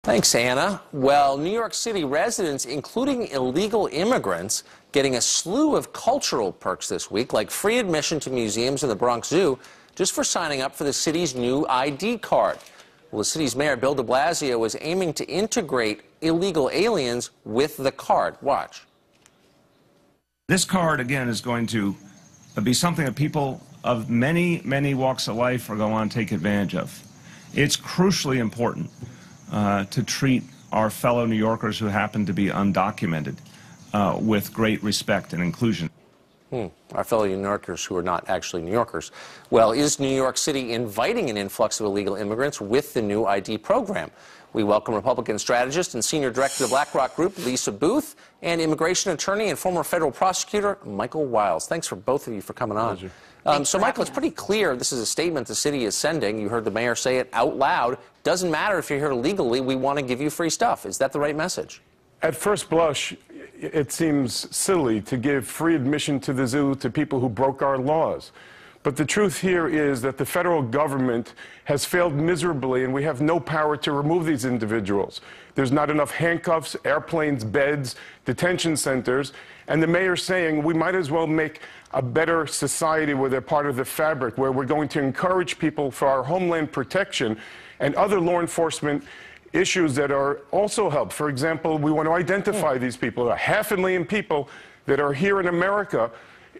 Thanks, Anna. Well, New York City residents, including illegal immigrants, getting a slew of cultural perks this week, like free admission to museums and the Bronx Zoo, just for signing up for the city's new ID card. Well, the city's mayor, Bill de Blasio, is aiming to integrate illegal aliens with the card. Watch. This card, again, is going to be something that people of many, many walks of life are going to want to take advantage of. It's crucially important to treat our fellow New Yorkers who happen to be undocumented with great respect and inclusion. Our fellow New Yorkers who are not actually New Yorkers. Well, is New York City inviting an influx of illegal immigrants with the new ID program? We welcome Republican strategist and senior director of the BlackRock Group, Lisa Booth, and immigration attorney and former federal prosecutor, Michael Wiles. Thanks for both of you for coming on. So, Michael, it's pretty clear this is a statement the city is sending. You heard the mayor say it out loud. Doesn't matter if you're here legally, we want to give you free stuff. Is that the right message? At first blush, it seems silly to give free admission to the zoo to people who broke our laws. But the truth here is that the federal government has failed miserably, and we have no power to remove these individuals. There's not enough handcuffs, airplanes, beds, detention centers, and the mayor's saying we might as well make a better society where they're part of the fabric, where we're going to encourage people for our homeland protection and other law enforcement issues that are also helped. For example, we want to identify these people, 500,000 people that are here in America,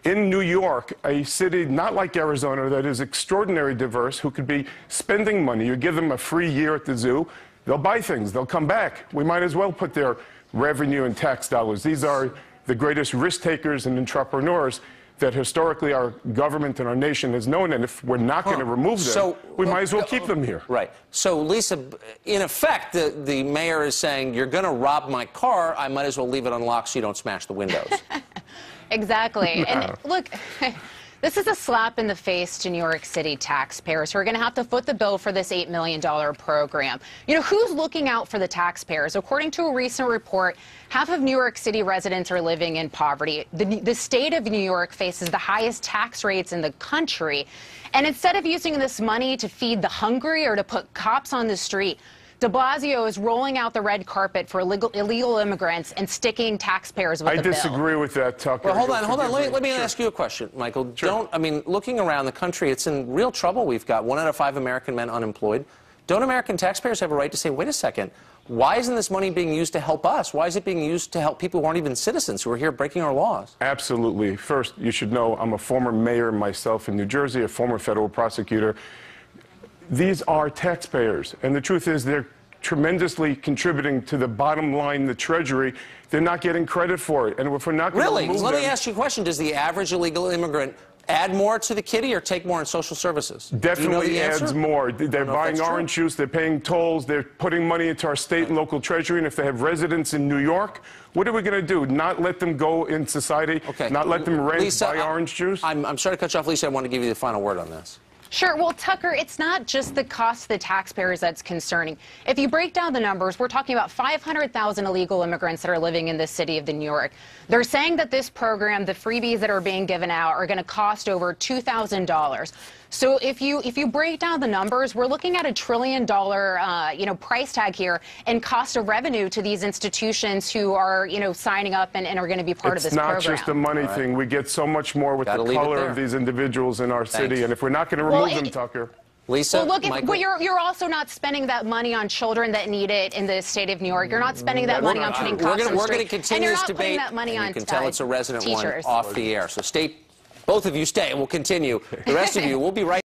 in New York, a city not like Arizona that is extraordinarily diverse, who could be spending money. You give them a free year at the zoo, they'll buy things, they'll come back. We might as well put their revenue and tax dollars. These are the greatest risk takers and entrepreneurs that historically our government and our nation has known, and if we're not going to remove them, we might as well keep them here. Right. So, Lisa, in effect, the mayor is saying, you're going to rob my car, I might as well leave it unlocked so you don't smash the windows. Exactly. And look, this is a slap in the face to New York City taxpayers who are going to have to foot the bill for this $8 million program. You know, who's looking out for the taxpayers? According to a recent report, half of New York City residents are living in poverty. The state of New York faces the highest tax rates in the country. And instead of using this money to feed the hungry or to put cops on the street, de Blasio is rolling out the red carpet for illegal immigrants and sticking taxpayers with the bill. I disagree with that, Tucker. Well, hold on. Let me ask you a question, Michael. Sure. I mean, looking around the country, it's in real trouble. We've got 1 out of 5 American men unemployed. Don't American taxpayers have a right to say, wait a second, why isn't this money being used to help us? Why is it being used to help people who aren't even citizens, who are here breaking our laws? Absolutely. First, you should know I'm a former mayor myself in New Jersey, a former federal prosecutor. These are taxpayers, and the truth is they're tremendously contributing to the bottom line, the Treasury. They're not getting credit for it, and if we're not going to remove them... Let me ask you a question. Does the average illegal immigrant add more to the kitty or take more in social services? Definitely adds more. They're buying orange juice, they're paying tolls, they're putting money into our state and local treasury, and if they have residents in New York, what are we going to do? Not let them go in society? Okay. Not let them rent, Lisa, buy orange juice? I'm sorry to cut you off, Lisa. I want to give you the final word on this. Sure. Well, Tucker, it's not just the cost to the taxpayers that's concerning. If you break down the numbers, we're talking about 500,000 illegal immigrants that are living in the city of New York. They're saying that this program, the freebies that are being given out, are going to cost over $2,000. So if you break down the numbers, we're looking at $1 trillion, price tag here and cost of revenue to these institutions who are, signing up and are going to be part of this program. It's not just a money thing. We get so much more with the color of these individuals in our city, and if we're not going to remove them, Tucker. Lisa, well, look, but you're also not spending that money on children that need it in the state of New York. You're not spending that money on putting cops on the street. We're going to continue this debate. That money on you can tell it's a resident teachers. one off the air. So both of you stay. We'll continue. The rest of you, we'll be right